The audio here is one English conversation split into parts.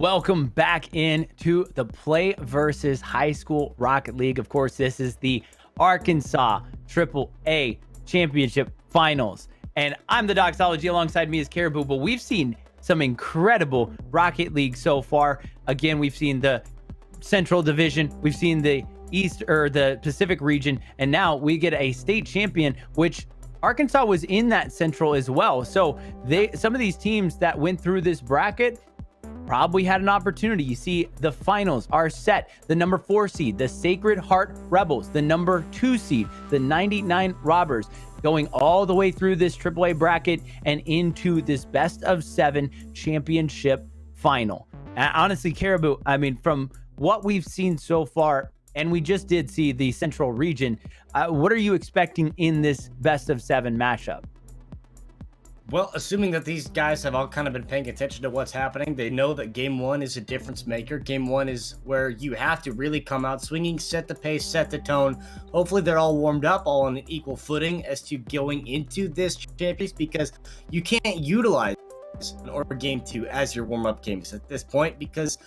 Welcome back into the Play versus High School Rocket League. Of course, this is the Arkansas AAA Championship Finals. And I'm the Doxology. Alongside me is Caribou, but we've seen some incredible Rocket League so far. Again, we've seen the Central Division, we've seen the East or the Pacific region, and now we get a state champion, which Arkansas was in that Central as well. So some of these teams that went through this bracket probably had an opportunity. You see, the finals are set. The number 4 seed, the Sacred Heart Rebels, the number 2 seed, the 99 Robbers, going all the way through this AAA bracket and into this best of 7 championship final. Honestly, Caribou, I mean, from what we've seen so far, and we just did see the Central region, what are you expecting in this best of 7 matchup? Well, assuming that these guys have all kind of been paying attention to what's happening, they know that game 1 is a difference maker. Game 1 is where you have to really come out swinging, set the pace, set the tone. Hopefully they're all warmed up, all on an equal footing as to going into this championship, because you can't utilize or game 2 as your warm-up games at this point, because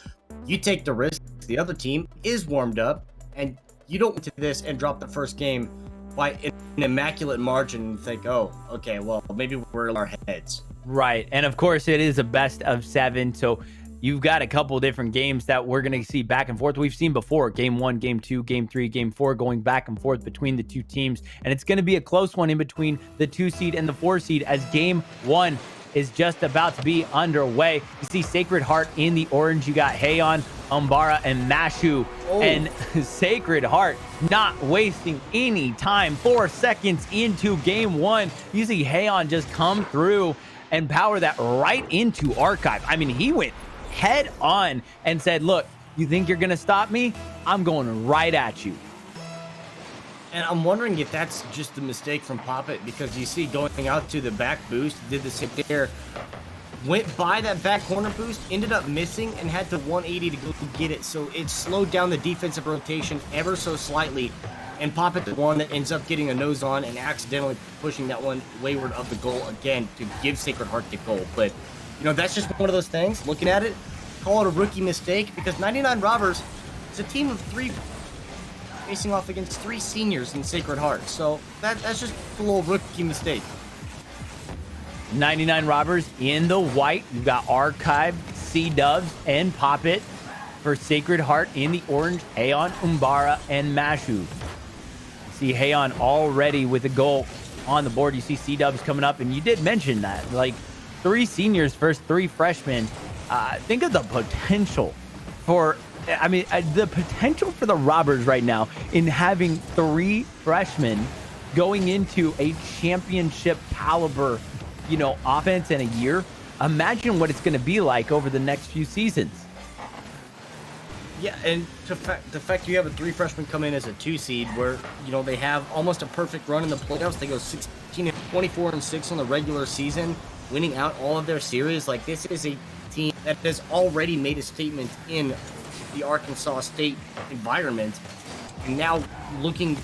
you take the risk the other team is warmed up and you don't get to this and drop the first game by an immaculate margin and think, oh, okay, well, maybe we're in our heads. Right. And of course, it is a best of 7. So you've got a couple different games that we're going to see back and forth. We've seen before game 1, game 2, game 3, game 4 going back and forth between the two teams. And it's going to be a close one in between the 2 seed and the 4 seed as game 1 is just about to be underway. You see Sacred Heart in the orange. You got Hayon, Umbara, and Mashu. Oh. And Sacred Heart not wasting any time. 4 seconds into game 1, you see Hayon just come through and power that right into Archive. I mean, he went head on and said, look, you think you're going to stop me? I'm going right at you. And I'm wondering if that's just a mistake from Poppet, because you see going out to the back boost, did the same there, went by that back corner boost, ended up missing, and had to 180 to go get it. So it slowed down the defensive rotation ever so slightly. And Poppet, the one that ends up getting a nose on and accidentally pushing that one wayward of the goal again to give Sacred Heart the goal. But, you know, that's just one of those things. Looking at it, call it a rookie mistake, because 99 Robbers is a team of 3 facing off against 3 seniors in Sacred Heart. So that's just a little rookie mistake. 99 Robbers in the white. You've got Archive, C-Dubs, and Poppet. For Sacred Heart in the orange, Hayon, Umbara, and Mashu. See Hayon already with a goal on the board. You see C-Dubs coming up, and you did mention that. Like, 3 seniors versus 3 freshmen. Think of the potential for... I mean, the potential for the Robbers right now in having 3 freshmen going into a championship caliber, you know, offense in a year. Imagine what it's going to be like over the next few seasons. Yeah, and the fact you have a 3 freshmen come in as a 2 seed where, you know, they have almost a perfect run in the playoffs. They go 16 and 24 and 6 on the regular season, winning out all of their series. Like, this is a team that has already made a statement in the Arkansas State environment, and now looking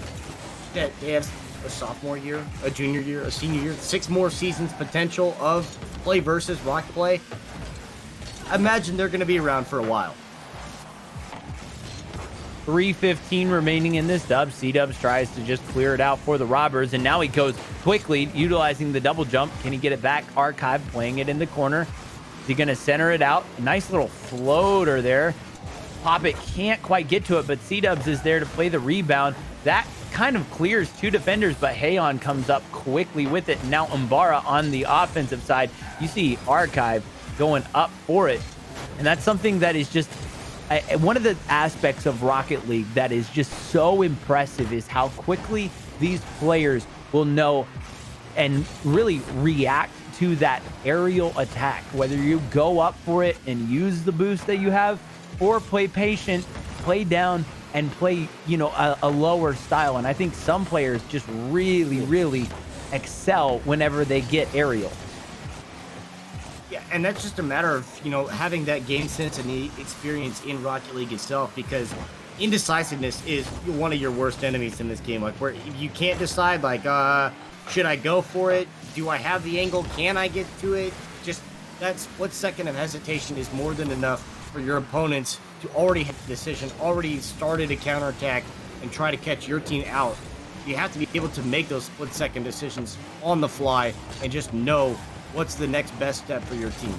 that they have a sophomore year, a junior year, a senior year, 6 more seasons potential of Play versus Rocket Play. I imagine they're going to be around for a while. 3:15 remaining in this dub. C-Dubs tries to just clear it out for the Robbers, and now he goes quickly, utilizing the double jump. Can he get it back? Archive playing it in the corner. Is he going to center it out? A nice little floater there. Poppet can't quite get to it, but C-Dubs is there to play the rebound. That kind of clears 2 defenders, but Hayon comes up quickly with it. Now Umbara on the offensive side. You see Archive going up for it. And that's something that is just one of the aspects of Rocket League that is just so impressive, is how quickly these players will know and really react to that aerial attack. Whether you go up for it and use the boost that you have, or play patient, play down, and play, you know, a lower style. And I think some players just really excel whenever they get aerial. Yeah, and that's just a matter of, you know, having that game sense and the experience in Rocket League itself, because indecisiveness is one of your worst enemies in this game. Like, where you can't decide, like, should I go for it? Do I have the angle? Can I get to it? Just, that's what second of hesitation is more than enough for your opponents to already hit the decision, already started a counterattack, and try to catch your team out. You have to be able to make those split-second decisions on the fly and just know what's the next best step for your team.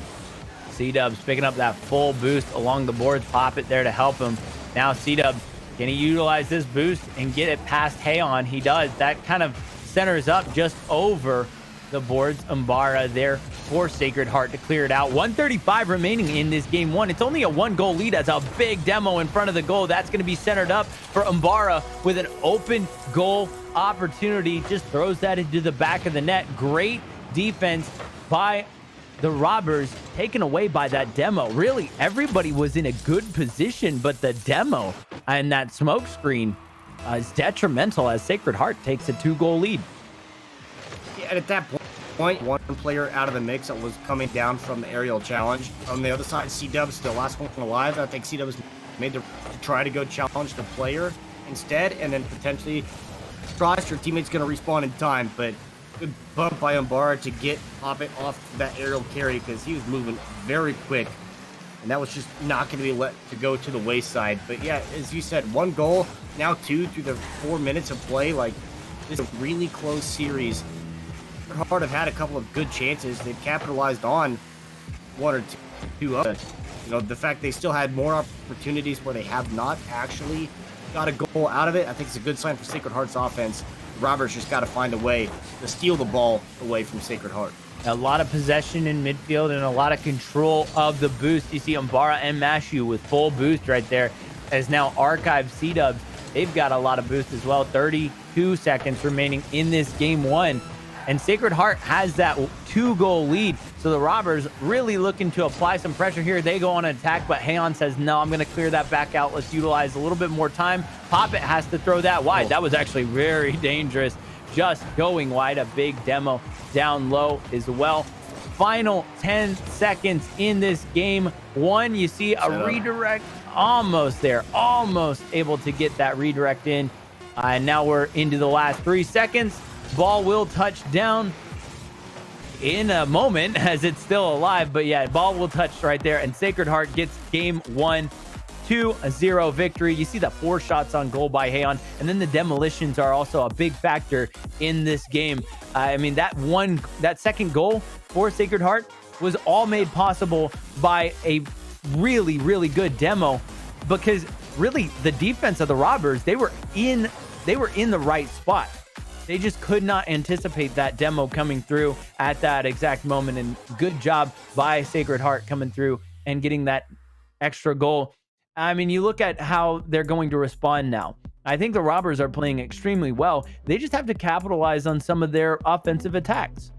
C-Dub's picking up that full boost along the boards. Pop it there to help him. Now C-Dub, can he utilize this boost and get it past Hayon? He does. That kind of centers up just over the boards. Umbara there for Sacred Heart to clear it out. 135 remaining in this game one. It's only a 1-goal lead as a big demo in front of the goal. That's going to be centered up for Umbara with an open goal opportunity. Just throws that into the back of the net. Great defense by the Robbers, taken away by that demo. Really, everybody was in a good position, but the demo and that smoke screen is detrimental as Sacred Heart takes a 2-goal lead. Yeah, and at that point, one player out of the mix that was coming down from the aerial challenge. On the other side, C-Dub's the last one alive. I think C-Dub's made to try to go challenge the player instead, and then potentially trust your teammate's going to respawn in time, but good bump by Umbara to get Poppet off that aerial carry because he was moving very quick, and that was just not going to be let to go to the wayside. But yeah, as you said, 1 goal, now 2 through the 4 minutes of play. Like, this is a really close series. Hard have had a couple of good chances. They've capitalized on 1 or 2 of it. You know, the fact they still had more opportunities where they have not actually got a goal out of it, I think it's a good sign for Sacred Heart's offense. Robbers just got to find a way to steal the ball away from Sacred Heart. A lot of possession in midfield and a lot of control of the boost. You see Umbara and Mashu with full boost right there. As now Archive C-Dubs, they've got a lot of boost as well. 32 seconds remaining in this game one. And Sacred Heart has that 2-goal lead. So the Robbers really looking to apply some pressure here. They go on an attack, but Hayon says, no, I'm going to clear that back out. Let's utilize a little bit more time. Poppet has to throw that wide. That was actually very dangerous. Just going wide. A big demo down low as well. Final 10 seconds in this game one. You see a redirect almost there. Almost able to get that redirect in. And now we're into the last 3 seconds. Ball will touch down in a moment as it's still alive, but yeah, ball will touch right there, and Sacred Heart gets game one, 2-0 victory. You see that 4 shots on goal by Hayon, and then the demolitions are also a big factor in this game. I mean, that second goal for Sacred Heart was all made possible by a really, really good demo, because really the defense of the Robbers, they were in the right spot. They just could not anticipate that demo coming through at that exact moment. And good job by Sacred Heart coming through and getting that extra goal. I mean, you look at how they're going to respond now. I think the Robbers are playing extremely well. They just have to capitalize on some of their offensive attacks.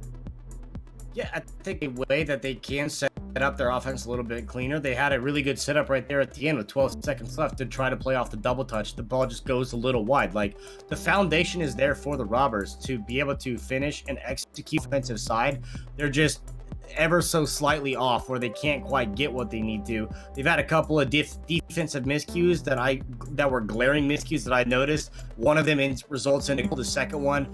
Yeah, I think a way that they can set up their offense a little bit cleaner. They had a really good setup right there at the end with 12 seconds left to try to play off the double touch. The ball just goes a little wide. Like, the foundation is there for the Robbers to be able to finish and execute offensive side. They're just ever so slightly off where they can't quite get what they need to. They've had a couple of defensive miscues that were glaring miscues that I noticed. One of them results in a goal. The second one,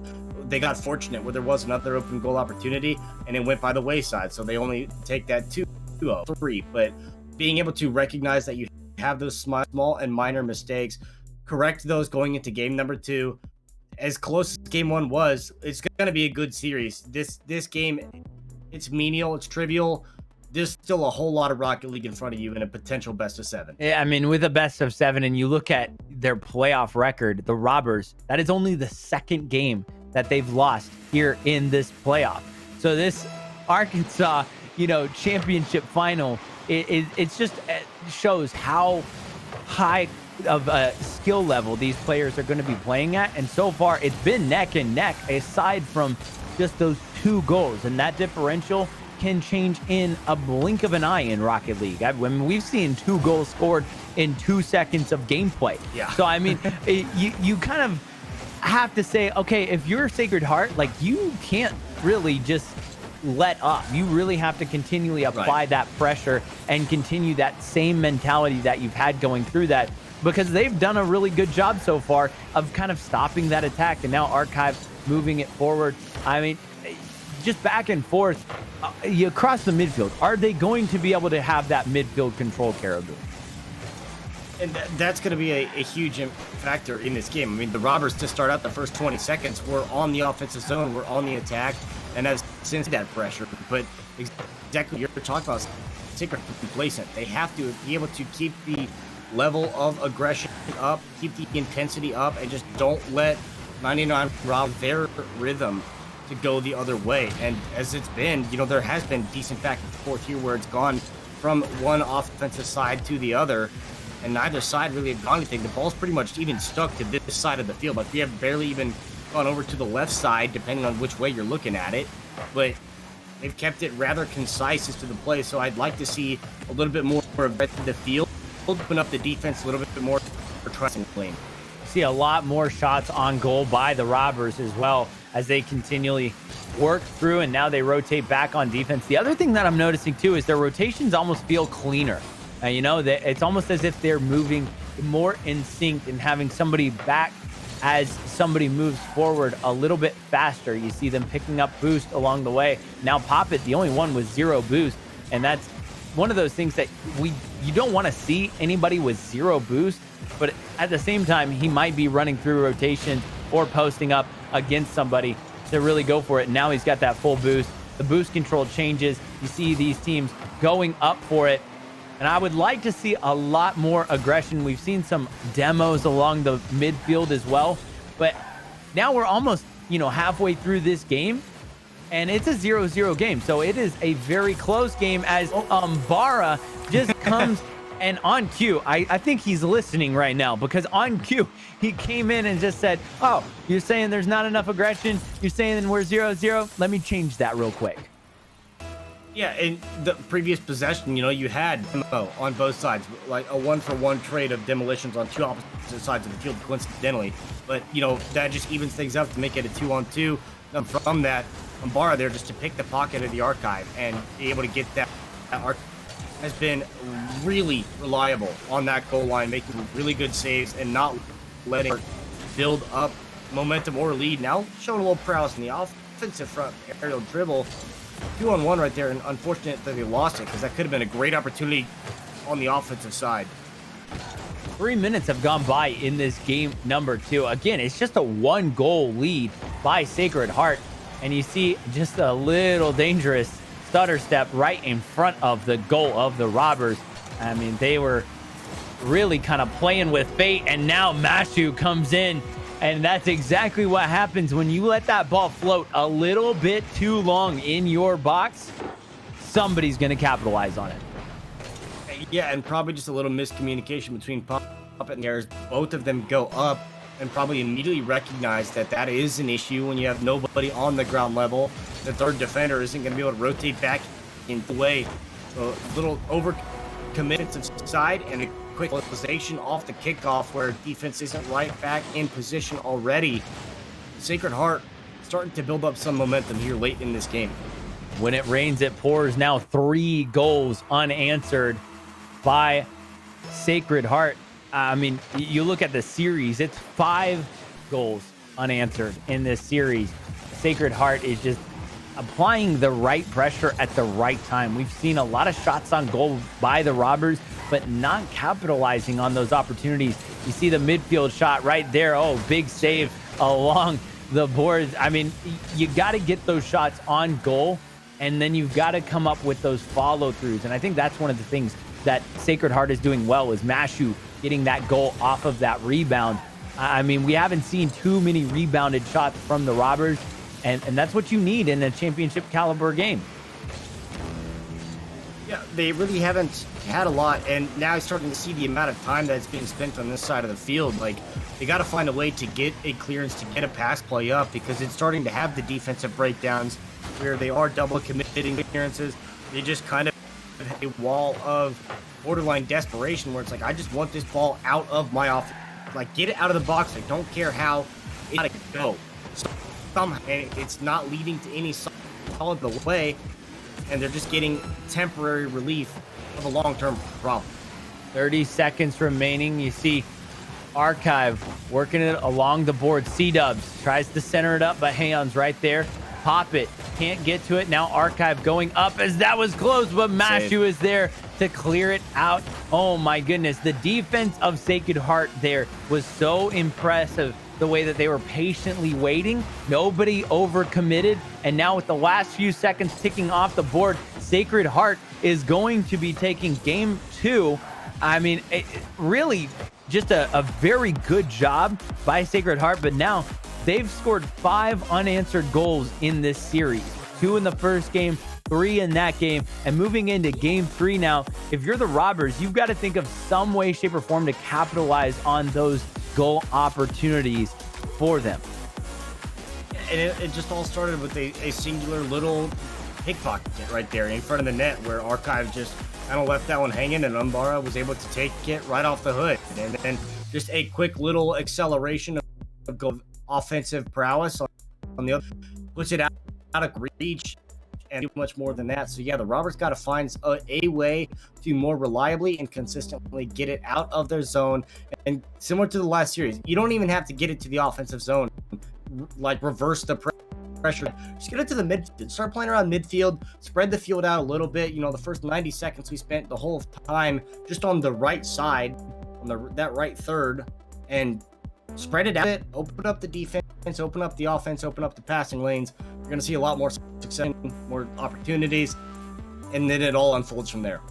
they got fortunate where there was another open goal opportunity and it went by the wayside. So they only take that 2-3. But being able to recognize that you have those small and minor mistakes, correct those going into game number 2. As close as game 1 was, it's going to be a good series. This game, it's menial, it's trivial. There's still a whole lot of Rocket League in front of you in a potential best of 7. Yeah, I mean, with a best of 7, and you look at their playoff record, the Robbers, that is only the second game that they've lost here in this playoff. So this Arkansas, championship final, it's just shows how high of a skill level these players are going to be playing at. And so far, it's been neck and neck, aside from just those 2 goals. And that differential can change in a blink of an eye in Rocket League. I mean, we've seen 2 goals scored in 2 seconds of gameplay. Yeah. So, I mean, you kind of have to say, okay, if you're Sacred Heart, like, you can't really just let up. You really have to continually apply that pressure and continue that same mentality that you've had going through that, because they've done a really good job so far of kind of stopping that attack. And now Archive moving it forward. I mean, just back and forth across the midfield. Are they going to be able to have that midfield control, Caribou? And that's going to be a huge factor in this game. I mean, the Robbers, to start out the first 20 seconds, were on the offensive zone, were on the attack, and have since that pressure. But exactly what you're talking about, Sacred complacent. They have to be able to keep the level of aggression up, keep the intensity up, and just don't let 99 rob their rhythm to go the other way. And as it's been, there has been decent back and forth here where it's gone from one offensive side to the other, and neither side really have done anything. The ball's pretty much even stuck to this side of the field. Like, we have barely even gone over to the left side, depending on which way you're looking at it. But they've kept it rather concise as to the play, so I'd like to see a little bit more of the field, open up the defense a little bit more for trusting clean. See a lot more shots on goal by the Robbers as well as they continually work through, and now they rotate back on defense. The other thing that I'm noticing too is their rotations almost feel cleaner. It's almost as if they're moving more in sync and having somebody back as somebody moves forward a little bit faster. You see them picking up boost along the way. Now Poppet, the only one with 0 boost, and that's one of those things that you don't want to see anybody with 0 boost, but at the same time, he might be running through rotation or posting up against somebody to really go for it. And now he's got that full boost. The boost control changes. You see these teams going up for it. And I would like to see a lot more aggression. We've seen some demos along the midfield as well. But now we're almost, halfway through this game. And it's a 0-0 game. So it is a very close game as Bara just comes and on cue. I think he's listening right now, because on cue, he came in and just said, oh, you're saying there's not enough aggression? You're saying we're 0-0? Let me change that real quick. Yeah, in the previous possession, you had demo on both sides, like a 1-for-1 trade of demolitions on two opposite sides of the field, coincidentally. But, that just evens things up to make it a 2-on-2. From that, Bara there just to pick the pocket of the archive and be able to get that archive has been really reliable on that goal line, making really good saves and not letting her build up momentum or lead. Now showing a little prowess in the offensive front, aerial dribble. 2-on-1 right there, and unfortunate that they lost it, because that could have been a great opportunity on the offensive side. 3 minutes have gone by in this game number 2. Again, it's just a 1-goal lead by Sacred Heart, and you see just a little dangerous stutter step right in front of the goal of the Robbers. I mean, they were really kind of playing with fate, and now Mashu comes in. And that's exactly what happens when you let that ball float a little bit too long in your box. Somebody's going to capitalize on it. Yeah, and probably just a little miscommunication between Puppet and Harris. Both of them go up and probably immediately recognize that that is an issue when you have nobody on the ground level. The third defender isn't going to be able to rotate back in the way. So a little overcommitment to side and a quick realization off the kickoff where defense isn't right back in position already. Sacred Heart starting to build up some momentum here late in this game. When it rains, it pours. Now 3 goals unanswered by Sacred Heart. I mean, you look at the series, it's 5 goals unanswered in this series. Sacred Heart is just applying the right pressure at the right time. We've seen a lot of shots on goal by the Robbers, but not capitalizing on those opportunities. You see the midfield shot right there. Oh, big save along the boards. I mean, you got to get those shots on goal, and then you've got to come up with those follow-throughs. And I think that's one of the things that Sacred Heart is doing well, is Mashu getting that goal off of that rebound. I mean, we haven't seen too many rebounded shots from the Robbers, and that's what you need in a championship caliber game. Yeah, they really haven't had a lot, and now I'm starting to see the amount of time that's being spent on this side of the field. Like, they got to find a way to get a clearance, to get a pass play up, because it's starting to have the defensive breakdowns where they are double committing clearances. They just kind of have a wall of borderline desperation where it's like, I just want this ball out of my offense. Like, get it out of the box. I don't care how it got to go. Somehow, and it's not leading to any solid way, and they're just getting temporary relief of a long-term problem. 30 seconds remaining. You see Archive working it along the board. C-Dubs tries to center it up, but Hayon's right there. Poppet can't get to it. Now Archive going up as that was close, but Mashu is there to clear it out. Oh my goodness. The defense of Sacred Heart there was so impressive. The way that they were patiently waiting, nobody overcommitted. And now with the last few seconds ticking off the board, Sacred Heart is going to be taking game 2. I mean, really just a very good job by Sacred Heart, but now they've scored 5 unanswered goals in this series. 2 in the first game, 3 in that game, and moving into game 3 now, if you're the Robbers, you've got to think of some way, shape, or form to capitalize on those goal opportunities for them. And it just all started with a singular little pickpocket right there in front of the net where Archive just kind of left that one hanging, and Umbara was able to take it right off the hood. And then just a quick little acceleration of offensive prowess on the other, puts it out of reach, and do much more than that. So yeah, the Robbers got to find a way to more reliably and consistently get it out of their zone. And similar to the last series, you don't even have to get it to the offensive zone, like reverse the pressure. Just get it to the midfield, start playing around midfield, spread the field out a little bit. You know, the first 90 seconds we spent the whole time just on the right side, on that right third, and spread it out, open up the defense, open up the offense, open up the passing lanes. You're going to see a lot more success, more opportunities, and then it all unfolds from there.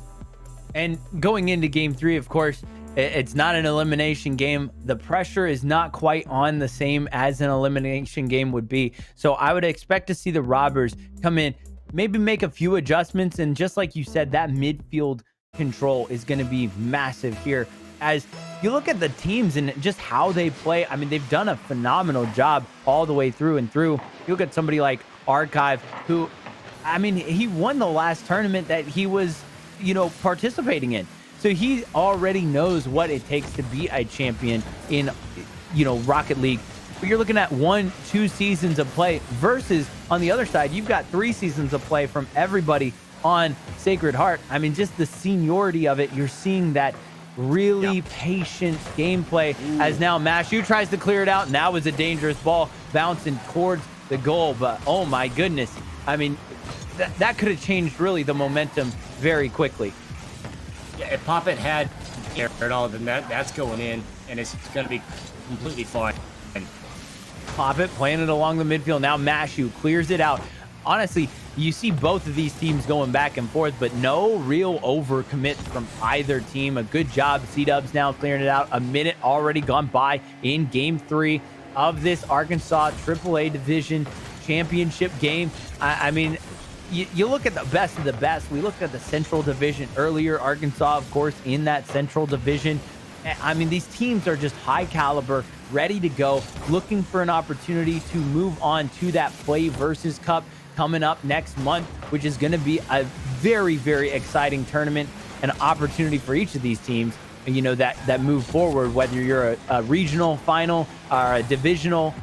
And going into game 3, of course, it's not an elimination game. The pressure is not quite on the same as an elimination game would be. So I would expect to see the Robbers come in, maybe make a few adjustments. And just like you said, that midfield control is going to be massive here. As you look at the teams and just how they play, I mean, they've done a phenomenal job all the way through and through. You look at somebody like Archive, who, I mean, he won the last tournament that he was, you know, participating in. So he already knows what it takes to be a champion in, you know, Rocket League. But you're looking at 1-2 seasons of play versus on the other side, you've got 3 seasons of play from everybody on Sacred Heart. I mean, just the seniority of it, you're seeing that really patient gameplay. As now Mashu tries to clear it out, and that was a dangerous ball bouncing towards the goal. But oh my goodness, I mean, that could have changed really the momentum very quickly. Yeah, if Poppet had air at all, then that's going in, and it's going to be completely fine. Poppet playing it along the midfield. Now Mashu clears it out. Honestly, you see both of these teams going back and forth, but no real overcommit from either team. A good job. C-Dubs now clearing it out. A minute already gone by in game 3 of this Arkansas AAA Division Championship game. I mean, you look at the best of the best. We looked at the Central Division earlier. Arkansas, of course, in that Central Division. I mean, these teams are just high caliber, ready to go, looking for an opportunity to move on to that PlayVS Cup coming up next month, which is going to be a very, very exciting tournament, an opportunity for each of these teams, you know, that move forward, whether you're a regional final or a divisional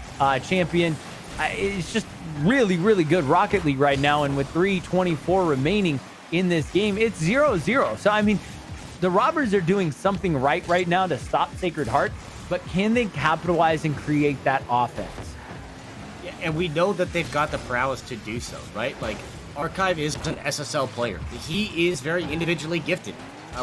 champion. It's just really, really good Rocket League right now. And with 3:24 remaining in this game, it's 0-0. So, I mean, the Robbers are doing something right now to stop Sacred Heart, but can they capitalize and create that offense? Yeah, and we know that they've got the prowess to do so, right? Like, Archive is an SSL player. He is very individually gifted.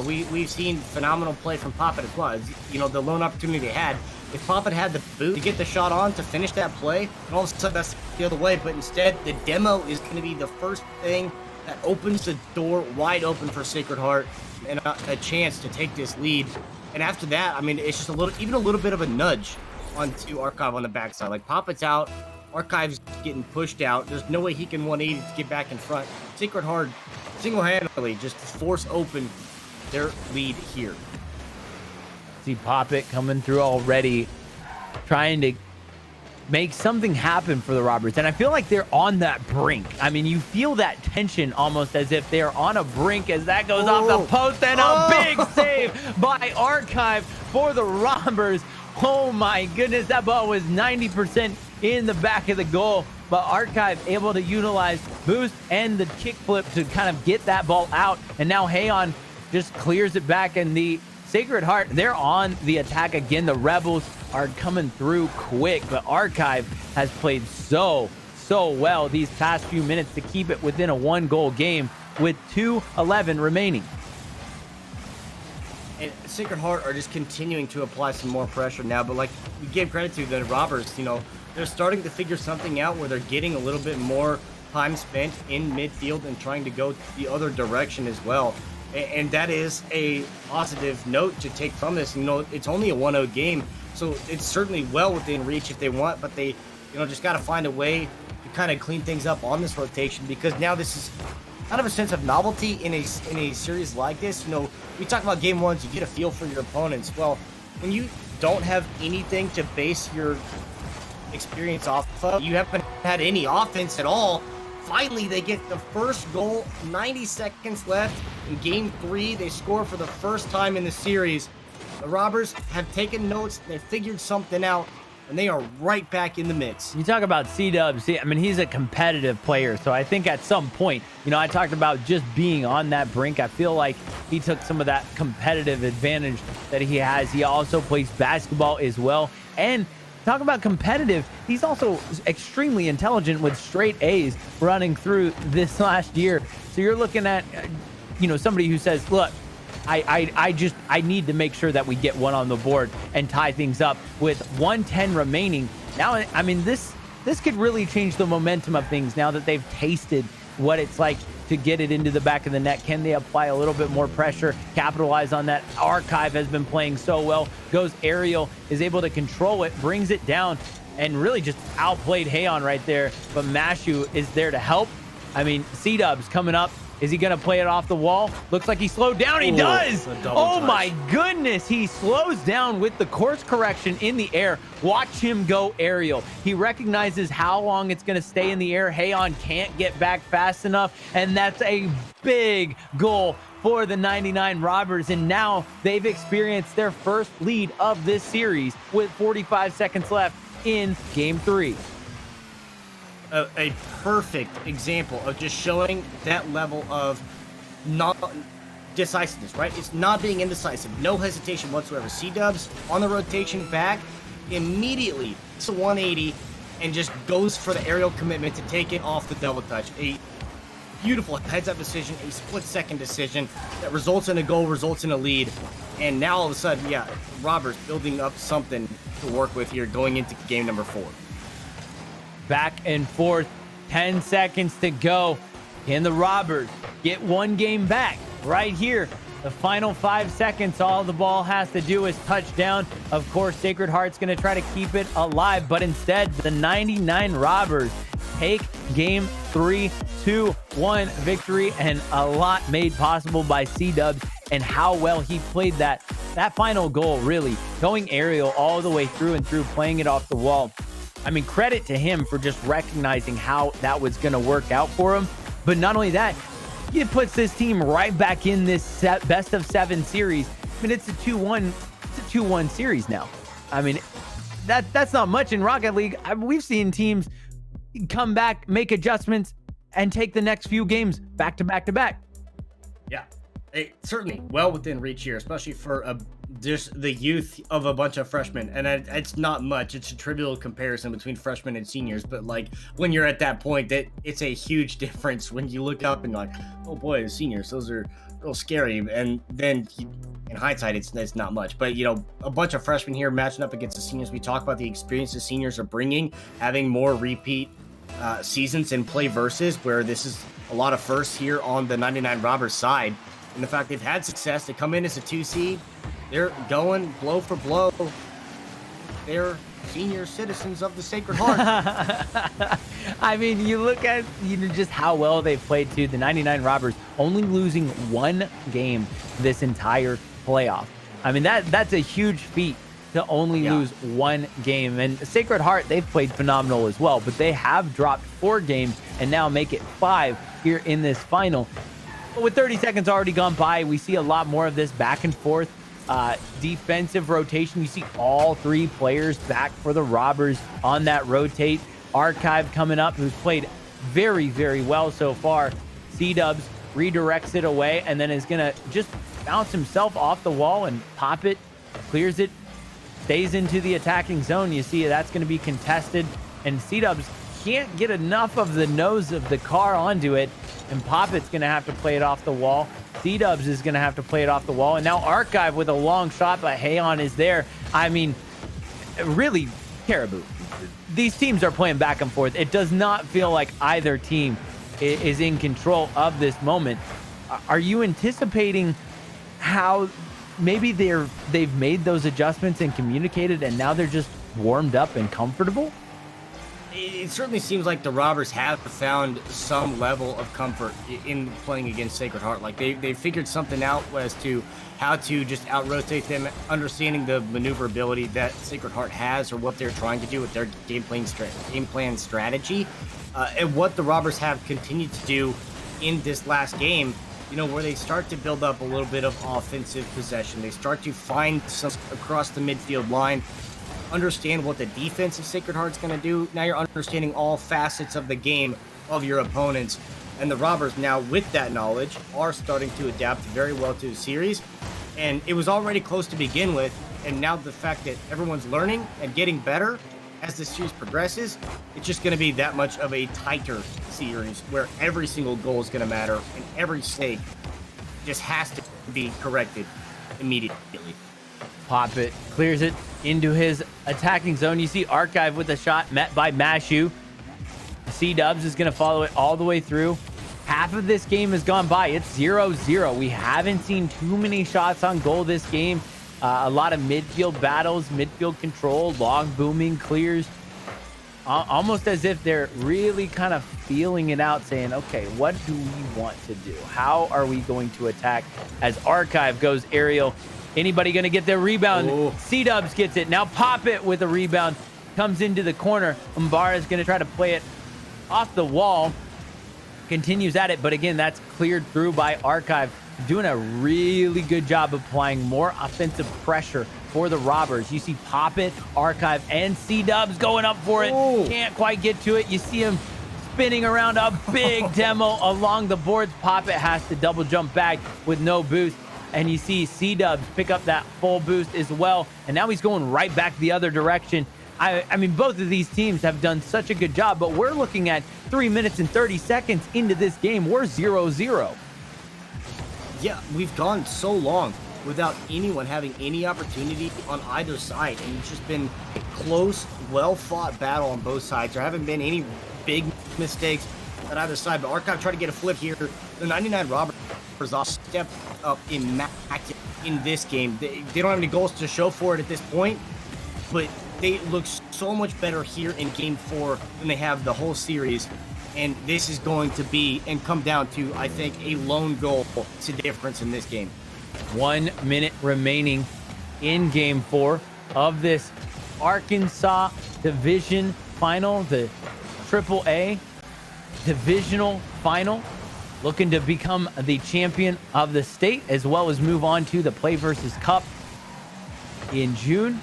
We've seen phenomenal play from Poppet as well. You know, the lone opportunity they had. If Poppet had the boot to get the shot on to finish that play, and all of a sudden that's the other way. But instead, the demo is going to be the first thing that opens the door wide open for Sacred Heart and a chance to take this lead. And after that, I mean, it's just even a little bit of a nudge onto Archive on the backside. Like, Poppet's out, Archive's getting pushed out. There's no way he can 180 to get back in front. Sacred Heart single-handedly just force open their lead here. See Poppet coming through already, trying to make something happen for the Robbers. And I feel like they're on that brink. I mean, you feel that tension almost as if they're on a brink as that goes off the post, and a big save by Archive for the Robbers. Oh my goodness, that ball was 90% in the back of the goal, but Archive able to utilize boost and the kickflip to kind of get that ball out. And now Hayon just clears it back, and the Sacred Heart, they're on the attack again. The Rebels are coming through quick, but Archive has played so so well these past few minutes to keep it within a 1-goal game with 2:11 remaining. And Sacred Heart are just continuing to apply some more pressure now, but like we gave credit to the robbers, they're starting to figure something out where they're getting a little bit more time spent in midfield and trying to go the other direction as well. And that is a positive note to take from this. It's only a 1-0 game, so it's certainly well within reach if they want, but they, just got to find a way to kind of clean things up on this rotation, because now this is kind of a sense of novelty in a series like this. We talk about game ones, you get a feel for your opponents. Well, when you don't have anything to base your experience off of, you haven't had any offense at all. Finally, they get the first goal, 90 seconds left in game 3. They score for the first time in the series. The Robbers have taken notes, they figured something out, and they are right back in the mix. You talk about C-Dubs. I mean, he's a competitive player, so I think at some point, I talked about just being on that brink. I feel like he took some of that competitive advantage that he has. He also plays basketball as well, and talk about competitive, he's also extremely intelligent with straight A's running through this last year. So you're looking at, somebody who says, look, I need to make sure that we get one on the board and tie things up with 1:10 remaining. Now, I mean, this could really change the momentum of things now that they've tasted what it's like to get it into the back of the net. Can they apply a little bit more pressure, capitalize on that? Archive has been playing so well, goes aerial, is able to control it, brings it down, and really just outplayed Hayon right there. But Mashu is there to help. I mean, C-Dubs coming up. Is he going to play it off the wall? Looks like he slowed down. He does. Oh my goodness. He slows down with the course correction in the air. Watch him go aerial. He recognizes how long it's going to stay in the air. Hayon can't get back fast enough. And that's a big goal for the 99 Robbers. And now they've experienced their first lead of this series with 45 seconds left in game 3. A perfect example of just showing that level of not decisiveness, right? It's not being indecisive, no hesitation whatsoever. C-Dubs on the rotation back, immediately it's a 180 and just goes for the aerial commitment to take it off the double touch. A beautiful heads-up decision, a split-second decision that results in a goal, results in a lead, and now all of a sudden, Robbers building up something to work with here going into game number 4. Back and forth, 10 seconds to go. Can the Robbers get one game back right here? The final 5 seconds, all the ball has to do is touch down. Of course, Sacred Heart's going to try to keep it alive, but instead, the 99 Robbers take game 3, 2-1 victory, and a lot made possible by C-Dubs and how well he played that final goal, really. Going aerial all the way through and through, playing it off the wall. I mean, credit to him for just recognizing how that was going to work out for him. But not only that, it puts this team right back in this best of 7 series. I mean, it's a 2-1 series now. I mean, that's not much in Rocket League. We've seen teams come back, make adjustments, and take the next few games back to back to back. Yeah, certainly well within reach here, especially for just the youth of a bunch of freshmen. And it's not much. It's a trivial comparison between freshmen and seniors. But like when you're at that point, that it's a huge difference when you look up and like, oh boy, the seniors, those are real scary. And then in hindsight, it's not much. But a bunch of freshmen here matching up against the seniors. We talk about the experience the seniors are bringing, having more repeat seasons in play versus, where this is a lot of firsts here on the 99 Robbers side. And the fact they've had success, they come in as a 2 seed. They're going blow for blow. They're senior citizens of the Sacred Heart. I mean, you look at just how well they've played too. The 99 Robbers only losing 1 game this entire playoff. I mean, that's a huge feat to only lose 1 game. And Sacred Heart, they've played phenomenal as well, but they have dropped 4 games and now make it 5 here in this final. But with 30 seconds already gone by, we see a lot more of this back and forth defensive rotation. You see all 3 players back for the Robbers on that rotate. Archive coming up, who's played very, very well so far. C-Dubs redirects it away and then is going to just bounce himself off the wall and pop it, clears it, stays into the attacking zone. You see that's going to be contested, and C-Dubs can't get enough of the nose of the car onto it, and Poppet's going to have to play it off the wall. C-Dubs is going to have to play it off the wall, and now Archive with a long shot, but Hayon is there. I mean, really, Caribou, these teams are playing back and forth. It does not feel like either team is in control of this moment. Are you anticipating how maybe they've made those adjustments and communicated, and now they're just warmed up and comfortable? It certainly seems like the Robbers have found some level of comfort in playing against Sacred Heart. Like they figured something out as to how to just out-rotate them, understanding the maneuverability that Sacred Heart has, or what they're trying to do with their game plan strategy, and what the Robbers have continued to do in this last game. You know, where they start to build up a little bit of offensive possession. They start to find some across the midfield line, understand what the defense of Sacred Heart's going to do. Now you're understanding all facets of the game of your opponents. And the Robbers now, with that knowledge, are starting to adapt very well to the series. And it was already close to begin with. And now the fact that everyone's learning and getting better as the series progresses, it's just going to be that much of a tighter series where every single goal is going to matter and every mistake just has to be corrected immediately. Poppet clears it into his attacking zone. You see Archive with a shot met by Mashu. C-Dubs is going to follow it all the way through. Half of this game has gone by. It's 0-0. We haven't seen too many shots on goal this game. A lot of midfield battles, midfield control, long booming clears. Almost as if they're really kind of feeling it out, saying, okay, what do we want to do? How are we going to attack? As Archive goes aerial, anybody going to get their rebound? C-Dubs gets it. Now Poppet with a rebound comes into the corner. Umbara is going to try to play it off the wall. Continues at it, but again, that's cleared through by Archive. Doing a really good job of applying more offensive pressure for the Robbers. You see Poppet, Archive, and C-Dubs going up for it. Can't quite get to it. You see him spinning around a big demo along the boards. Poppet has to double jump back with no boost. And you see C-Dubs pick up that full boost as well. And now he's going right back the other direction. I mean, both of these teams have done such a good job, but we're looking at 3 minutes and 30 seconds into this game. We're 0-0. Yeah, we've gone so long without anyone having any opportunity on either side. And it's just been a close, well-fought battle on both sides. There haven't been any big mistakes on either side. But Archive tried to get a flip here. The 99 Robbers off stepped up in this game. They don't have any goals to show for it at this point, but they look so much better here in Game 4 than they have the whole series. And this is going to be and come down to, I think, a lone goal to difference in this game. 1 minute remaining in Game 4 of this Arkansas Division Final, the AAA Divisional Final. Looking to become the champion of the state, as well as move on to the PlayVS Cup in June.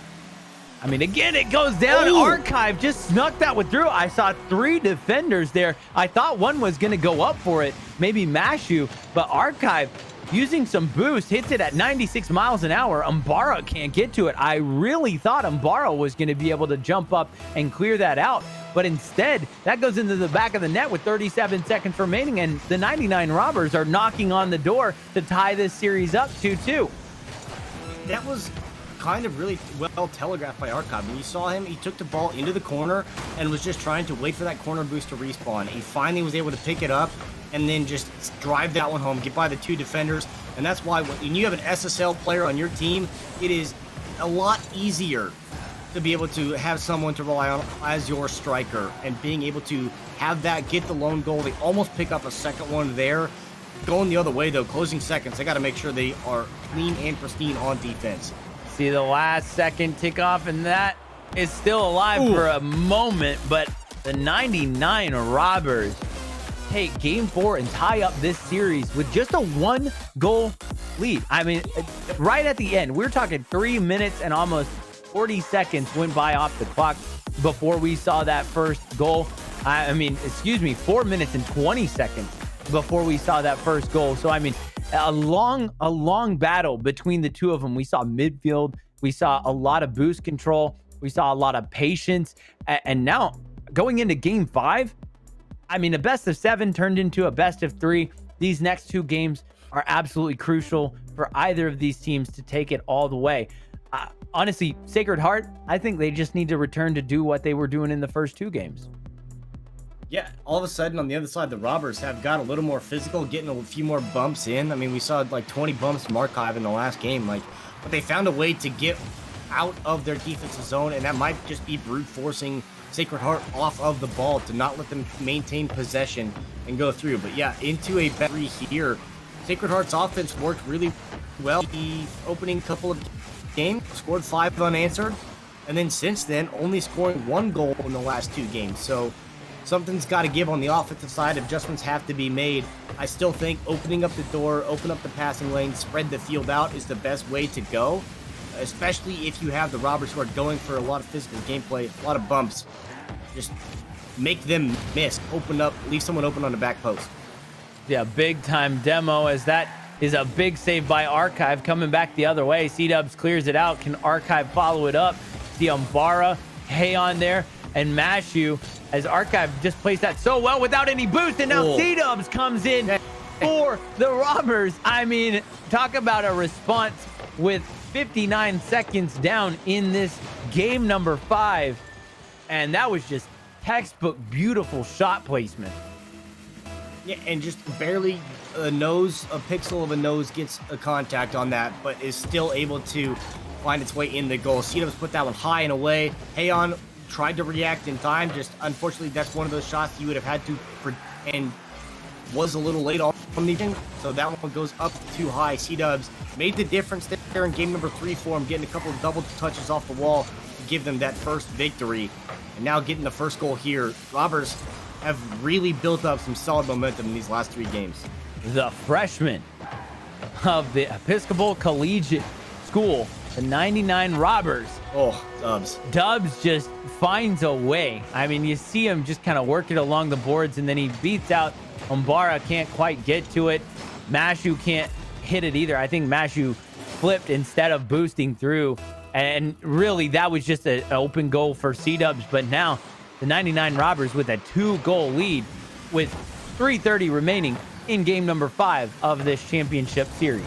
I mean, again, it goes down. Archive just snuck that one through. I saw 3 defenders there. I thought one was going to go up for it, maybe Mashu, but Archive, using some boost, hits it at 96 miles an hour. Umbara can't get to it. I really thought Umbara was going to be able to jump up and clear that out, but instead, that goes into the back of the net with 37 seconds remaining, and the 99 Robbers are knocking on the door to tie this series up 2-2. That was kind of really well telegraphed by Archive. When you saw him, he took the ball into the corner and was just trying to wait for that corner boost to respawn. He finally was able to pick it up and then just drive that one home, get by the 2 defenders. And that's why when you have an SSL player on your team, it is a lot easier to be able to have someone to rely on as your striker, and being able to have that get the lone goal. They almost pick up a second one there. Going the other way, though, closing seconds, they got to make sure they are clean and pristine on defense. See the last second tick off, and that is still alive for a moment, but the 99 Robbers take Game 4 and tie up this series with just a 1-goal lead. I mean, right at the end, we're talking 3 minutes and almost 40 seconds went by off the clock before we saw that first goal. I mean, excuse me, 4 minutes and 20 seconds before we saw that first goal. So, I mean, a long battle between the two of them. We saw midfield. We saw a lot of boost control. We saw a lot of patience. And now going into game 5, I mean, a best of 7 turned into a best of 3. These next 2 games are absolutely crucial for either of these teams to take it all the way. Honestly, Sacred Heart, I think they just need to return to do what they were doing in the first 2 games. Yeah, all of a sudden on the other side, the Robbers have got a little more physical, getting a few more bumps in. I mean, we saw like 20 bumps from Archive in the last game, but they found a way to get out of their defensive zone, and that might just be brute forcing Sacred Heart off of the ball to not let them maintain possession and go through. But yeah, into a battery here. Sacred Heart's offense worked really well. The opening couple of games scored 5 unanswered, and then since then only scoring 1 goal in the last 2 games. So something's got to give on the offensive side. Adjustments have to be made. I still think opening up the door, open up the passing lane, spread the field out is the best way to go, especially if you have the Robbers who are going for a lot of physical gameplay, a lot of bumps. Just make them miss. Open up, leave someone open on the back post. Yeah, big time demo, as that is a big save by Archive coming back the other way. C-Dubs clears it out. Can Archive follow it up? The Umbara, Hayon there, and Mashu, as Archive just plays that so well without any boost, and now C-Dubs comes in for the Robbers. I mean, talk about a response with 59 seconds down in this game number 5, and that was just textbook beautiful shot placement. Yeah, and just barely a pixel of a nose gets a contact on that, but is still able to find its way in the goal. C-Dubs put that one high and away. Hayon tried to react in time. Just unfortunately, that's one of those shots you would have had to, and was a little late on the thing. So that one goes up too high. C-Dubs made the difference there in game number 3 for him, getting a couple of double touches off the wall to give them that first victory. And now getting the first goal here. Robbers have really built up some solid momentum in these last 3 games. The freshman of the Episcopal Collegiate School, the 99 Robbers. Oh, Dubs. Dubs just finds a way. I mean, you see him just kind of work it along the boards, and then he beats out Umbara, can't quite get to it. Mashu can't hit it either. I think Mashu flipped instead of boosting through, and really that was just an open goal for C-Dubs. But now the 99 Robbers with a 2-goal lead with 3:30 remaining in game number 5 of this championship series.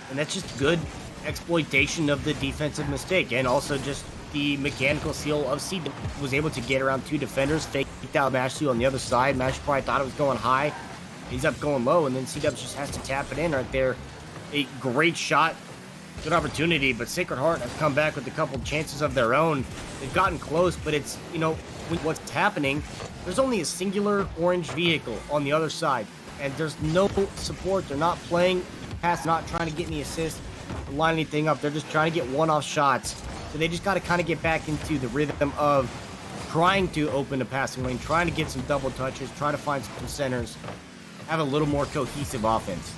And that's just good exploitation of the defensive mistake, and also just the mechanical seal of C was able to get around 2 defenders, faked out Mashu on the other side. Mashu probably thought it was going high. He's up going low, and then C-Dubs just has to tap it in right there. A great shot, good opportunity, but Sacred Heart has come back with a couple chances of their own. They've gotten close, but it's, you know, what's happening, there's only a singular orange vehicle on the other side, and there's no support. They're not playing pass, not trying to get any assists, line anything up. They're just trying to get one-off shots. So they just got to kind of get back into the rhythm of trying to open the passing lane, trying to get some double touches, trying to find some centers, have a little more cohesive offense.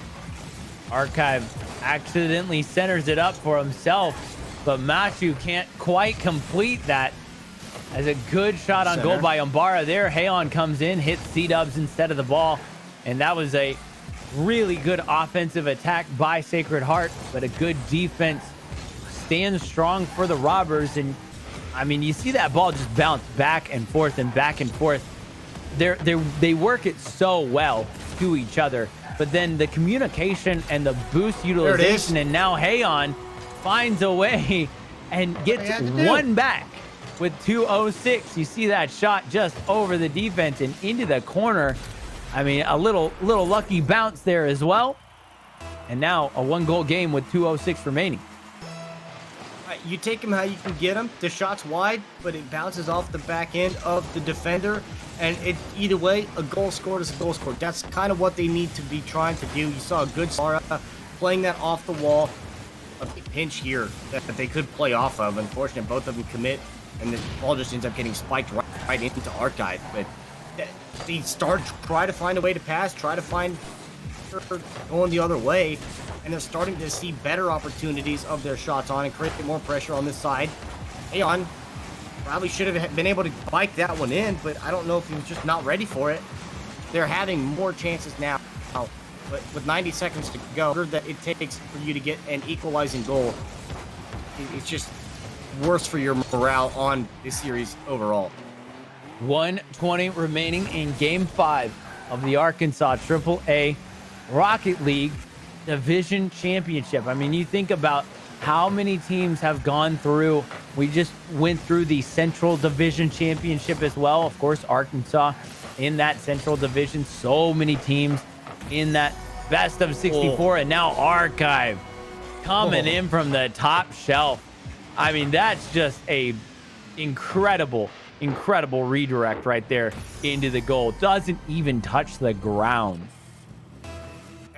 Archive accidentally centers it up for himself, but Mashu can't quite complete that. As a good shot on goal by Umbara there. Hayon comes in, hits C-Dubs instead of the ball, and that was a really good offensive attack by Sacred Heart, but a good defense stands strong for the Robbers. And I mean, you see that ball just bounce back and forth and back and forth. They work it so well to each other, but then the communication and the boost utilization, and now Hayon finds a way and gets one back with 2:06. You see that shot just over the defense and into the corner. I mean, a little lucky bounce there as well. And now a 1-goal game with 2:06 remaining. You take him how you can get him. The shot's wide, but it bounces off the back end of the defender. And it either way, a goal scored is a goal scored. That's kind of what they need to be trying to do. You saw a good Sara playing that off the wall. A big pinch here that they could play off of. Unfortunately, both of them commit, and the ball just ends up getting spiked right into Archive. But they try to find a way to pass, try to find going the other way, and they're starting to see better opportunities of their shots on and create more pressure on this side. Hayon probably should have been able to bike that one in, but I don't know if he was just not ready for it. They're having more chances now, but with 90 seconds to go, that it takes for you to get an equalizing goal, it's just worse for your morale on this series overall. 1:20 remaining in Game 5 of the Arkansas AAA Rocket League Division Championship. I mean, you think about how many teams have gone through. We just went through the Central Division Championship as well. Of course, Arkansas in that Central Division. So many teams in that best of 64. And now Archive coming in from the top shelf. I mean, that's just a incredible redirect right there into the goal. Doesn't even touch the ground.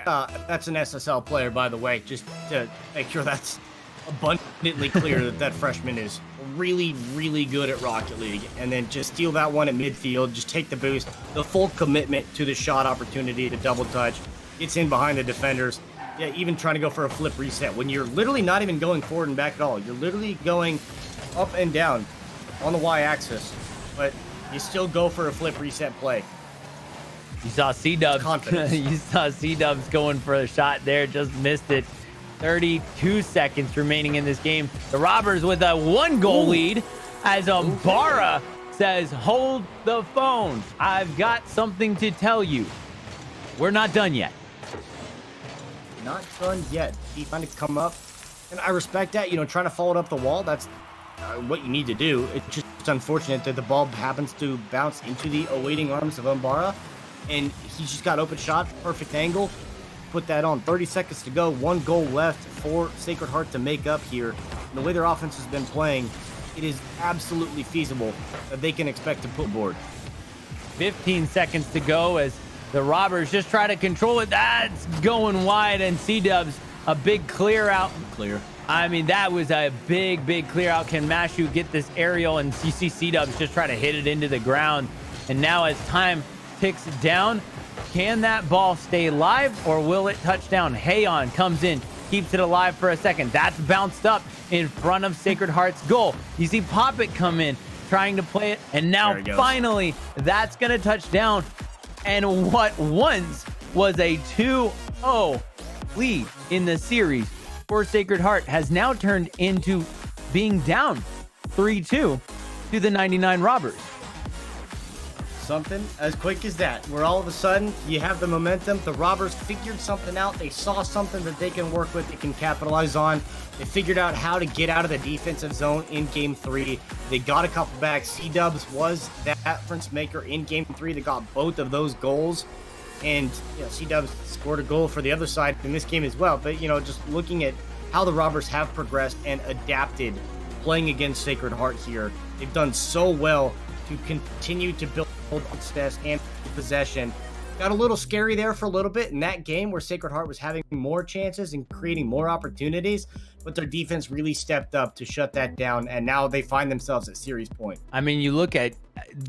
That's an SSL player, by the way, just to make sure that's abundantly clear that that freshman is really, really good at Rocket League. And then just steal that one at midfield, just take the boost, the full commitment to the shot opportunity to double touch, gets in behind the defenders. Yeah, even trying to go for a flip reset when you're literally not even going forward and back at all. You're literally going up and down on the Y-axis, but you still go for a flip reset play. You saw C-Dubs. Confidence. You saw C-Dubs going for a shot there, just missed it. 32 seconds remaining in this game. The Robbers with a 1-goal lead as Ambara says, hold the phone. I've got something to tell you. We're not done yet. Not done yet. He's trying to come up, and I respect that. You know, trying to follow it up the wall. That's what you need to do. It's just unfortunate that the ball happens to bounce into the awaiting arms of Ambara, and he's just got open shot, perfect angle. Put that on. 30 seconds to go. 1 goal left for Sacred Heart to make up here. And the way their offense has been playing, it is absolutely feasible that they can expect to put board. 15 seconds to go as the Robbers just try to control it. That's going wide, and C-Dubs, a big clear out. Clear. I mean, that was a big clear out. Can Mashu get this aerial? And you see C-Dubs just try to hit it into the ground. And now as time ticks down, can that ball stay live or will it touch down? Hayon comes in, keeps it alive for a second. That's bounced up in front of Sacred Heart's goal. You see Poppet come in, trying to play it. And now finally, that's going to touch down. And what once was a 2-0 lead in the series for Sacred Heart has now turned into being down 3-2 to the 99 Robbers. Something as quick as that, where all of a sudden you have the momentum. The Robbers figured something out. They saw something that they can work with, they can capitalize on. They figured out how to get out of the defensive zone in Game 3. They got a couple back. C-Dubs was that difference maker in Game 3. They got both of those goals. And you know, C-Dubs scored a goal for the other side in this game as well. But, you know, just looking at how the Robbers have progressed and adapted playing against Sacred Heart here, they've done so well to continue to build success and possession. Got a little scary there for a little bit in that game where Sacred Heart was having more chances and creating more opportunities, but their defense really stepped up to shut that down, and now they find themselves at series point. I mean, you look at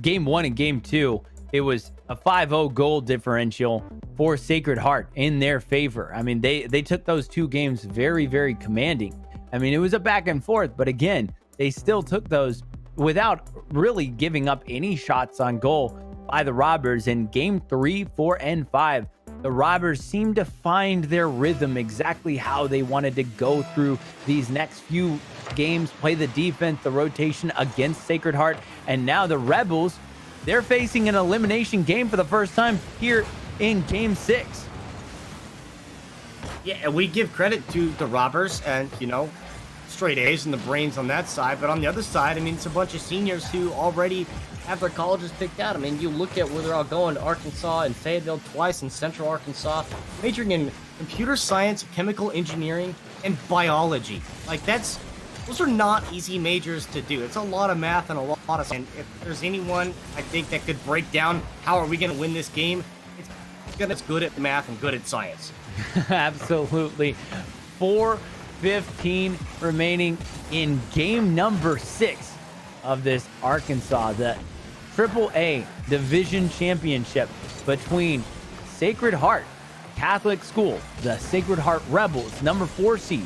Game 1 and Game 2, it was a 5-0 goal differential for Sacred Heart in their favor. I mean, they took those 2 games very commanding. I mean, it was a back and forth, but again, they still took those without really giving up any shots on goal by the Robbers. In Game 3, 4, and 5, the Robbers seemed to find their rhythm, exactly how they wanted to go through these next few games, play the defense, the rotation against Sacred Heart. And now the Rebels, they're facing an elimination game for the first time here in Game 6. Yeah, and we give credit to the Robbers and, you know, straight A's and the brains on that side. But on the other side, I mean, it's a bunch of seniors who already have their colleges picked out. I mean, you look at where they're all going, Arkansas and Fayetteville twice, in Central Arkansas, majoring in computer science, chemical engineering, and biology. Like, those are not easy majors to do. It's a lot of math and a lot of, and if there's anyone I think that could break down how are we going to win this game, it's good at math and good at science. Absolutely. 4:15 remaining in game number 6 of this Arkansas, the AAA Division Championship between Sacred Heart Catholic School, the Sacred Heart Rebels, number 4 seed,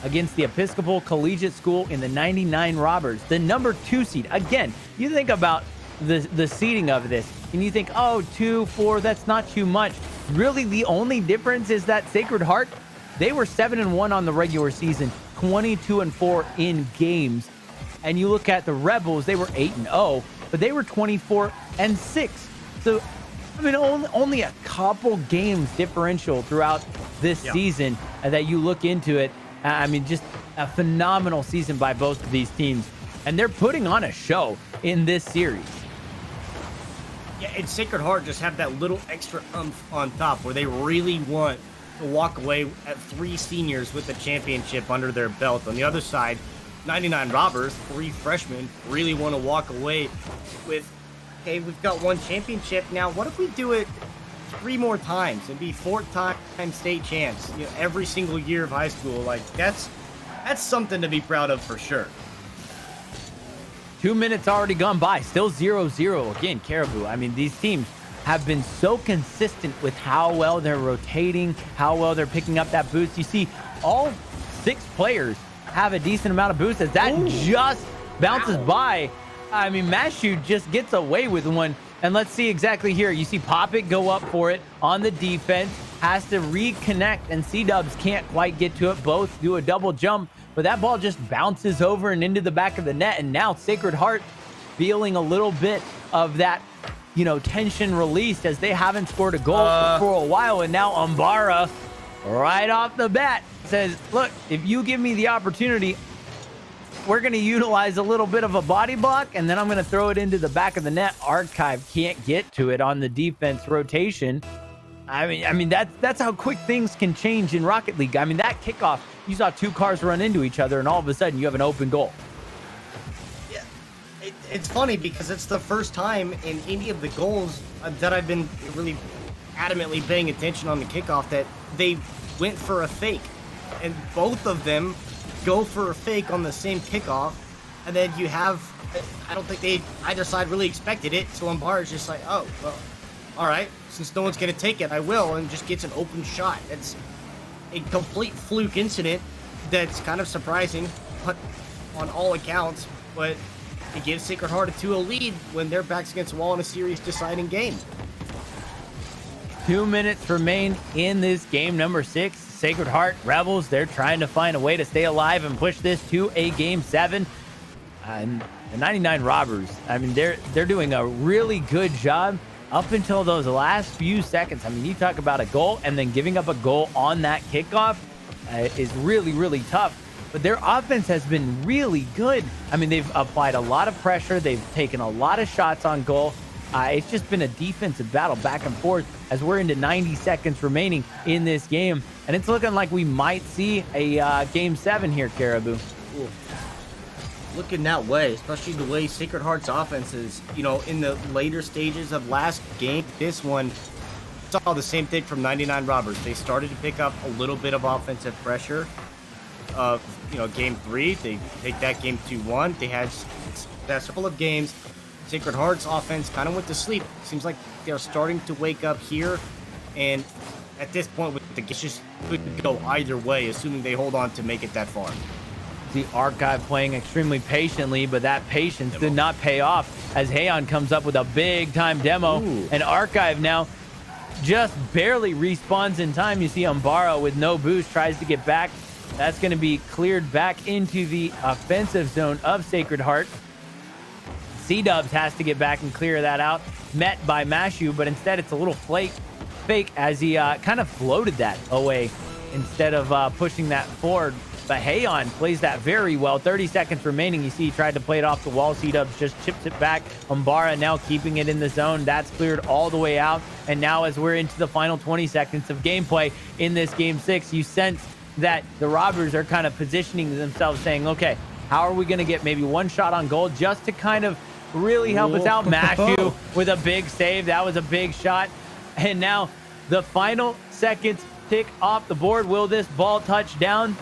against the Episcopal Collegiate School in the 99 Robbers, the number 2 seed. Again, you think about the seeding of this, and you think, oh, 2-4, that's not too much. Really, the only difference is that Sacred Heart, they were 7-1 on the regular season, 22-4 in games. And you look at the Rebels, they were 8-0, but they were 24-6. So, I mean, only a couple games differential throughout this season that you look into it. I mean, just a phenomenal season by both of these teams. And they're putting on a show in this series. Yeah, and Sacred Heart just have that little extra oomph on top where they really want to walk away at 3 seniors with the championship under their belt. On the other side, 99 Robbers, 3 freshmen, really want to walk away with, okay, we've got 1 championship. Now, what if we do it 3 more times and be 4-time state champs, you know, every single year of high school? Like, that's something to be proud of for sure. 2 minutes already gone by, still 0-0. Again, Caribou. I mean, these teams have been so consistent with how well they're rotating, how well they're picking up that boost. You see, all 6 players have a decent amount of boost as that just bounces by. I mean, Mashu just gets away with one. And let's see exactly here. You see Poppet go up for it on the defense, has to reconnect, and C-Dubs can't quite get to it. Both do a double jump, but that ball just bounces over and into the back of the net. And now Sacred Heart feeling a little bit of that, you know, tension released as they haven't scored a goal for a while. And now Umbara, right off the bat, says, look, if you give me the opportunity, we're going to utilize a little bit of a body block, and then I'm going to throw it into the back of the net. Archive can't get to it on the defense rotation. I mean that's how quick things can change in Rocket League. I mean, that kickoff, you saw 2 cars run into each other, and all of a sudden you have an open goal. Yeah, it's funny because it's the first time in any of the goals that I've been really adamantly paying attention on the kickoff that they went for a fake, and both of them go for a fake on the same kickoff, and then you have, I don't think either side really expected it, so Umbara is just like, oh, well, all right, since no one's going to take it, I will, and just gets an open shot. It's a complete fluke incident that's kind of surprising on all accounts, but it gives Sacred Heart a 2-0 lead when their backs against the wall in a series deciding game. 2 minutes remain in this game number 6. Sacred Heart Rebels, they're trying to find a way to stay alive and push this to a game 7. And the 99 Robbers, I mean, they're doing a really good job up until those last few seconds. I mean, you talk about a goal and then giving up a goal on that kickoff is really, really tough. But their offense has been really good. I mean, they've applied a lot of pressure. They've taken a lot of shots on goal. It's just been a defensive battle back and forth as we're into 90 seconds remaining in this game. And it's looking like we might see a game 7 here, Caribou. Ooh. Looking that way, especially the way Sacred Heart's offense is, you know, in the later stages of last game. This one saw the same thing from 99 Robbers. They started to pick up a little bit of offensive pressure. Game 3, they take that game 2-1. They had a couple of games. Sacred Heart's offense kind of went to sleep. Seems like they're starting to wake up here, and at this point, with the just could go either way, assuming they hold on to make it that far. The Archive playing extremely patiently, but that patience did not pay off as Hayon comes up with a big-time demo. Ooh. And Archive now just barely respawns in time. You see Umbara with no boost tries to get back. That's going to be cleared back into the offensive zone of Sacred Heart. C-Dubs has to get back and clear that out. Met by Mashu, but instead it's a little fake as he kind of floated that away instead of pushing that forward. But Hayon plays that very well. 30 seconds remaining. You see he tried to play it off the wall. C-Dubs just chips it back. Umbara now keeping it in the zone. That's cleared all the way out. And now as we're into the final 20 seconds of gameplay in this game 6, you sense that the Robbers are kind of positioning themselves saying, okay, how are we going to get maybe one shot on goal just to kind of really help us out? Mashu with a big save. That was a big shot. And now the final seconds tick off the board. Will this ball touch down?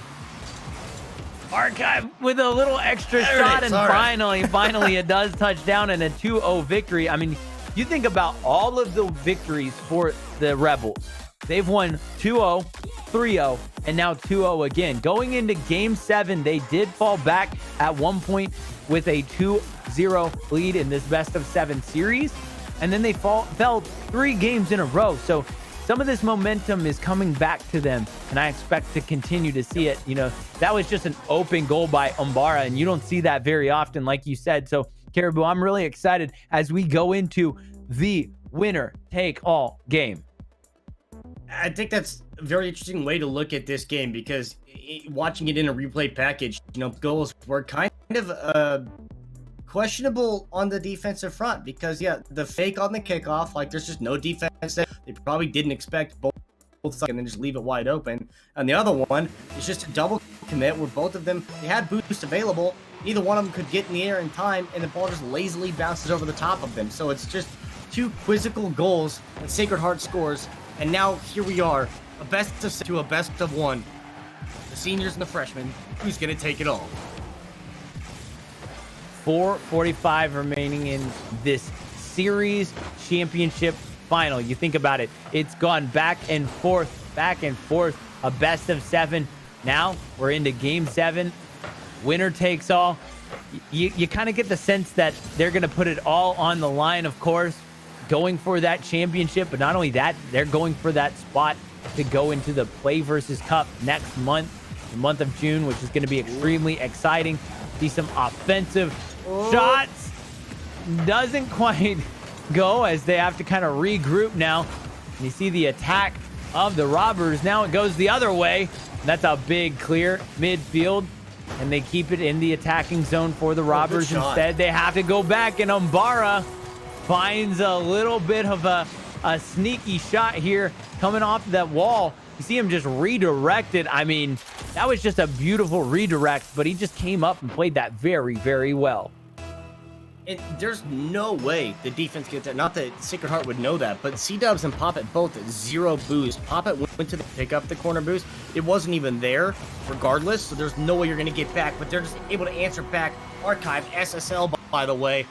Archive with a little extra shot, and finally it does touch down in a 2-0 victory. I mean, you think about all of the victories for the Rebels. They've won 2-0, 3-0, and now 2-0 again. Going into game 7, they did fall back at one point with a 2-0 lead in this best of 7 series, and then they fell 3 games in a row. So some of this momentum is coming back to them, and I expect to continue to see it. That was just an open goal by Umbara, and you don't see that very often, like you said. So, Caribou, I'm really excited as we go into the winner take all game. I think that's a very interesting way to look at this game, because watching it in a replay package, goals were kind of questionable on the defensive front, because the fake on the kickoff, like, there's just no defense there. They probably didn't expect both sides and then just leave it wide open. And the other one is just a double commit where both of them, they had boosts available. Neither one of them could get in the air in time, and the ball just lazily bounces over the top of them. So it's just two quizzical goals that Sacred Heart scores. And now here we are, a best of 6 to a best of 1. The seniors and the freshmen, who's going to take it all? 4:45 remaining in this series championship final. You think about it, it's gone back and forth, a best of 7. Now we're into game 7. Winner takes all. You kind of get the sense that they're going to put it all on the line, of course, going for that championship. But not only that, they're going for that spot to go into the PlayVS Cup next month, the month of June, which is going to be extremely exciting. See some offensive shots. Doesn't quite go, as they have to kind of regroup now. You see the attack of the Robbers. Now it goes the other way. That's a big clear midfield, and they keep it in the attacking zone for the Robbers. Instead, they have to go back, and Umbara finds a little bit of a sneaky shot here coming off that wall. You see him just redirected. I mean, that was just a beautiful redirect, but he just came up and played that very, very well. There's no way the defense gets that. Not that Sacred Heart would know that, but C-Dubs and Poppet both 0 boost. Poppet went to pick up the corner boost. It wasn't even there regardless, so there's no way you're going to get back, but they're just able to answer back. Archive, SSL, by the way.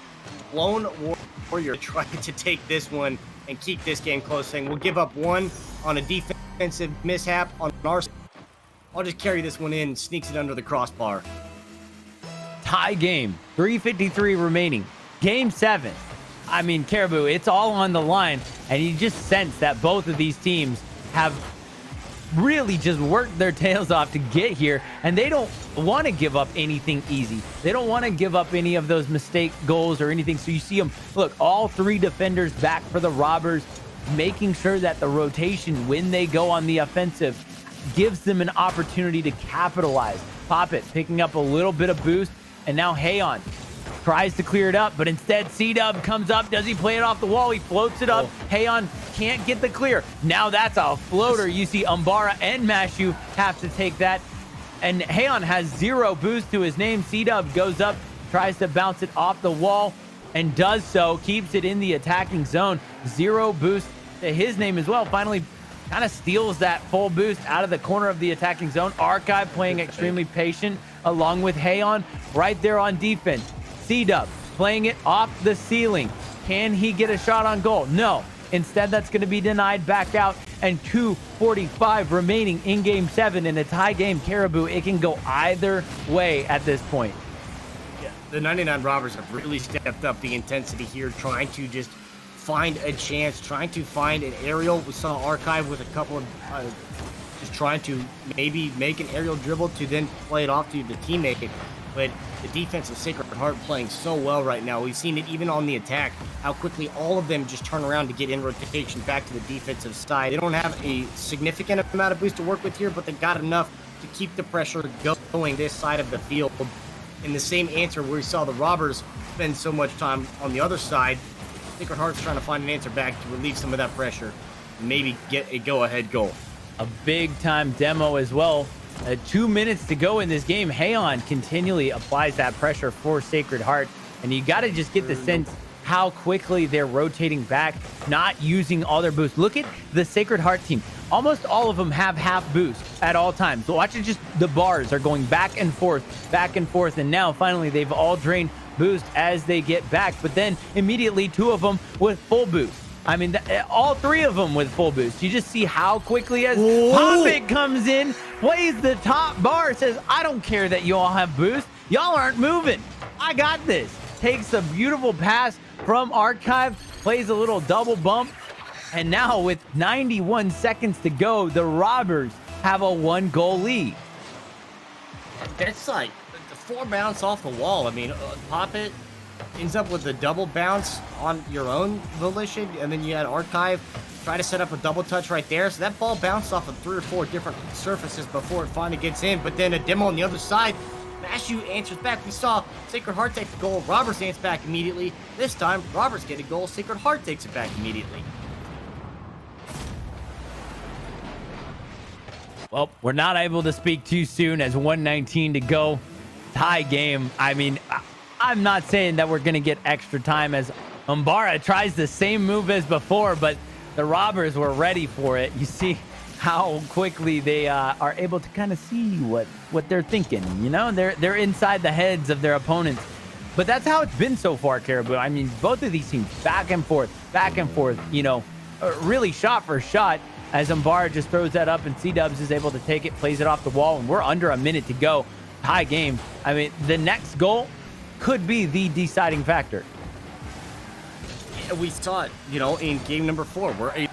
Lone Warrior trying to take this one and keep this game close, saying we'll give up 1 on a defensive mishap on our side. I'll just carry this one in, sneaks it under the crossbar. Tie game, 3:53 remaining. Game 7. I mean, Caribou, it's all on the line, and you just sense that both of these teams have really just worked their tails off to get here, and they don't want to give up anything easy. They don't want to give up any of those mistake goals or anything. So you see them, look, all 3 defenders back for the Robbers, making sure that the rotation, when they go on the offensive, gives them an opportunity to capitalize. Poppet picking up a little bit of boost, and now Hayon tries to clear it up, but instead C-Dub comes up. Does he play it off the wall? He floats it up. Hayon can't get the clear. Now that's a floater. You see Umbara and Mashu have to take that, and Hayon has 0 boost to his name. C-Dub goes up, tries to bounce it off the wall, and does so. Keeps it in the attacking zone. 0 boost to his name as well. Finally kind of steals that full boost out of the corner of the attacking zone. Archive playing extremely patient along with Hayon right there on defense. C-Dub playing it off the ceiling. Can he get a shot on goal? No. Instead, that's going to be denied back out, and 2:45 remaining in game 7 in a tie game. Caribou, it can go either way at this point. Yeah, the 99 Robbers have really stepped up the intensity here, trying to just find a chance, trying to find an aerial. We saw Archive with a couple of just trying to maybe make an aerial dribble to then play it off to the teammate. But the defense of Sacred Heart playing so well right now. We've seen it even on the attack, how quickly all of them just turn around to get in rotation back to the defensive side. They don't have a significant amount of boost to work with here, but they got enough to keep the pressure going this side of the field. In the same answer where we saw the Robbers spend so much time on the other side, Sacred Heart's trying to find an answer back to relieve some of that pressure and maybe get a go-ahead goal. A big-time demo as well. 2 minutes to go in this game. Hayon continually applies that pressure for Sacred Heart, and you got to just get the sense how quickly they're rotating back, not using all their boosts. Look at the Sacred Heart team. Almost all of them have half boost at all times. So watch it, just the bars are going back and forth, and now finally they've all drained boost as they get back, but then immediately 2 of them with full boost. I mean, all 3 of them with full boost. You just see how quickly as Poppet comes in, plays the top bar, says, I don't care that you all have boost. Y'all aren't moving. I got this. Takes a beautiful pass from Archive, plays a little double bump, And now with 91 seconds to go, the Robbers have a 1-goal lead. That's like the 4 bounce off the wall. I mean, Pop It ends up with a double bounce on your own volition, and then you had Archive try to set up a double touch right there. So that ball bounced off of 3 or 4 different surfaces before it finally gets in. But then a demo on the other side, Mashu answers back. We saw Sacred Heart take the goal. Roberts answers back immediately. This time, Roberts get a goal. Sacred Heart takes it back immediately. Well, we're not able to speak too soon as 1:19 to go. Tie game. I mean, I'm not saying that we're going to get extra time as Umbara tries the same move as before, but the Robbers were ready for it. You see how quickly they are able to kind of see what they're thinking. You know, they're inside the heads of their opponents. But that's how it's been so far, Caribou. I mean, both of these teams back and forth, you know, really shot for shot as Umbara just throws that up and C-Dubs is able to take it, plays it off the wall, and we're under a minute to go. Tie game. I mean, the next goal could be the deciding factor. Yeah, we saw it, you know, in game number 4, where it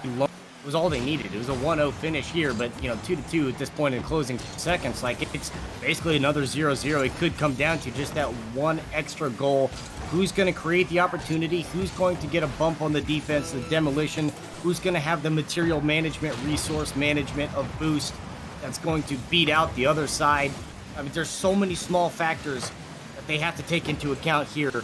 was all they needed. It was a 1-0 finish here, but, you know, 2-2 at this point in closing seconds. Like, it's basically another 0-0. It could come down to just that one extra goal. Who's going to create the opportunity? Who's going to get a bump on the defense, the demolition? Who's going to have the material management, resource management of boost that's going to beat out the other side? I mean, there's so many small factors that they have to take into account here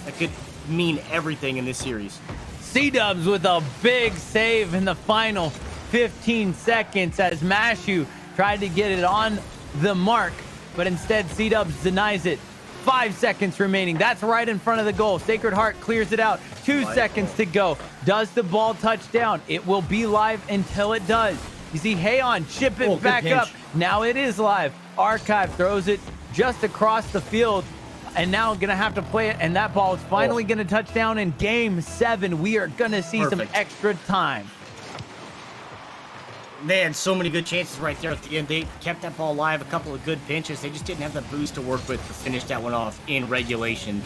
that could mean everything in this series. C-Dubs with a big save in the final 15 seconds as Mashu tried to get it on the mark, but instead C-Dubs denies it. 5 seconds remaining. That's right in front of the goal. Sacred Heart clears it out. 2 seconds to go. Does the ball touch down? It will be live until it does. You see Hayon chip it back up. Now it is live. Archive throws it just across the field. And now going to have to play it. And that ball is finally going to touch down in game 7. We are going to see some extra time. They had so many good chances right there at the end. They kept that ball alive, a couple of good pinches. They just didn't have the boost to work with to finish that one off in regulation.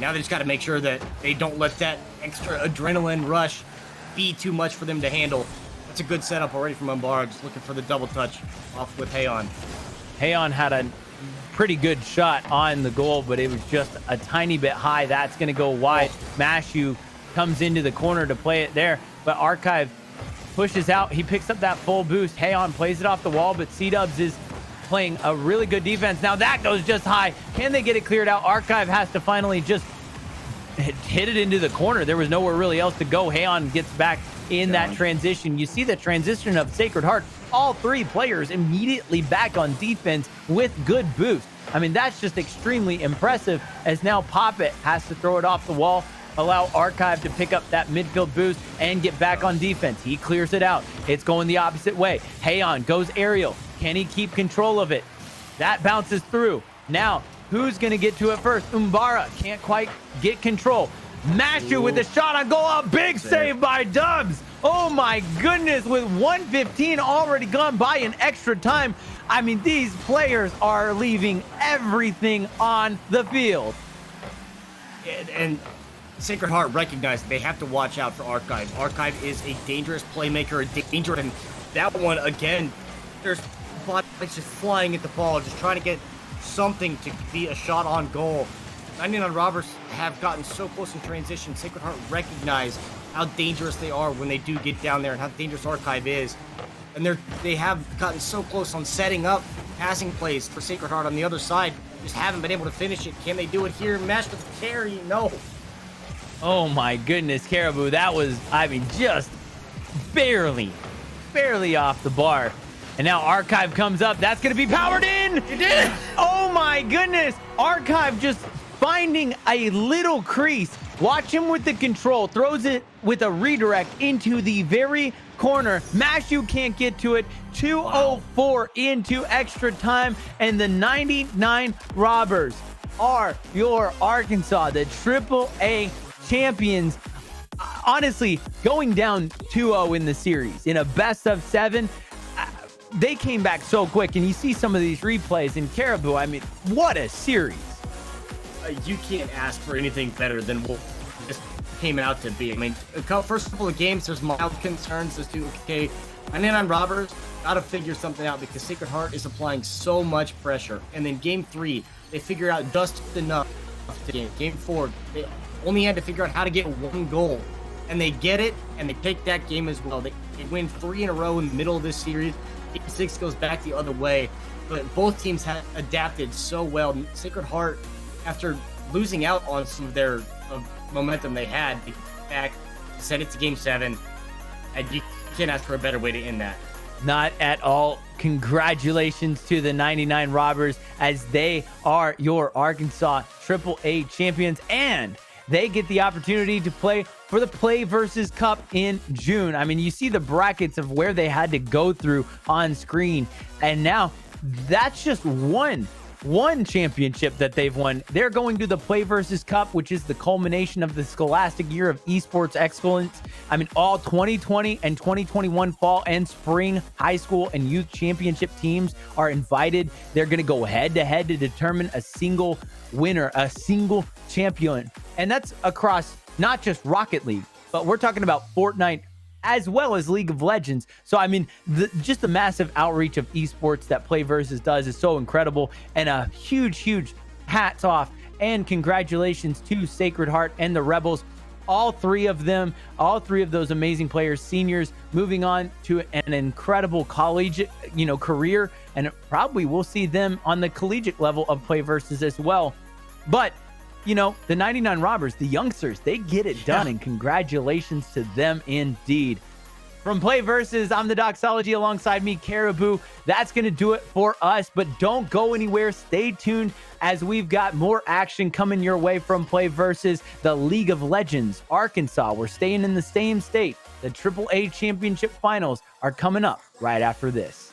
Now they just got to make sure that they don't let that extra adrenaline rush be too much for them to handle. That's a good setup already from Umbara, just looking for the double touch off with Hayon. Hayon had a pretty good shot on the goal, but it was just a tiny bit high. That's going to go wide. Mashu comes into the corner to play it there, but Archive pushes out. He picks up that full boost. Hayon plays it off the wall, but C-Dubs is playing a really good defense. Now that goes just high. Can they get it cleared out? Archive has to finally just hit it into the corner. There was nowhere really else to go. Hayon gets back in that transition. You see the transition of Sacred Heart. All 3 players immediately back on defense with good boost. I mean, that's just extremely impressive as now Pop It has to throw it off the wall, allow Archive to pick up that midfield boost and get back on defense. He clears it out. It's going the opposite way. Hayon goes aerial. Can he keep control of it? That bounces through. Now, who's going to get to it first? Umbara can't quite get control. Mashu with the shot on goal. A big save by Dubs. Oh my goodness, with 1:15 already gone by in extra time. I mean, these players are leaving everything on the field. And Sacred Heart recognized they have to watch out for Archive. Archive is a dangerous playmaker, a danger, and that one, again, there's bodies just flying at the ball, just trying to get something to be a shot on goal. 99 Robbers have gotten so close in transition. Sacred Heart recognize how dangerous they are when they do get down there and how dangerous Archive is. And they have gotten so close on setting up passing plays for Sacred Heart on the other side. Just haven't been able to finish it. Can they do it here? Matched with carry? No. Oh my goodness, Caribou. That was, I mean, just barely off the bar. And now Archive comes up. That's going to be powered in. You did it. Oh my goodness. Archive just finding a little crease. Watch him with the control. Throws it with a redirect into the very corner. Mashu can't get to it. 2:04 into extra time. And the 99 Robbers are your Arkansas, the AAA champions. Honestly, going down 2-0 in the series in a best of 7, they came back so quick. And you see some of these replays in Caribou. I mean, what a series. You can't ask for anything better than what just came out to be. I mean, first couple of games, there's mild concerns as to, okay, 99 Robbers got to figure something out because Sacred Heart is applying so much pressure. And then game 3, they figured out just enough to game. Game 4, they only had to figure out how to get 1 goal. And they get it, and they take that game as well. They win 3 in a row in the middle of this series. Game 6 goes back the other way. But both teams have adapted so well. Sacred Heart, after losing out on some of their momentum they had, they back, sent it to game 7, and you can't ask for a better way to end that. Not at all. Congratulations to the 99 Robbers, as they are your Arkansas AAA champions, and they get the opportunity to play for the PlayVS Cup in June. I mean, you see the brackets of where they had to go through on screen, and now that's just one championship that they've won. They're going to the PlayVS Cup, which is the culmination of the scholastic year of esports excellence. I mean, all 2020 and 2021 fall and spring high school and youth championship teams are invited. They're going to go head to head to determine a single winner, a single champion. And that's across not just Rocket League, but we're talking about Fortnite as well as League of Legends. So, I mean, just the massive outreach of esports that PlayVS does is so incredible. And a huge hats off and congratulations to Sacred Heart and the Rebels. All three of those amazing players, seniors, moving on to an incredible college, career. And probably we'll see them on the collegiate level of PlayVS as well. But the 99 Robbers, the youngsters, they get it done, and congratulations to them indeed. From PlayVS, I'm the Doxology, alongside me, Caribou. That's going to do it for us, but don't go anywhere. Stay tuned as we've got more action coming your way from PlayVS, the League of Legends, Arkansas. We're staying in the same state. The AAA Championship Finals are coming up right after this.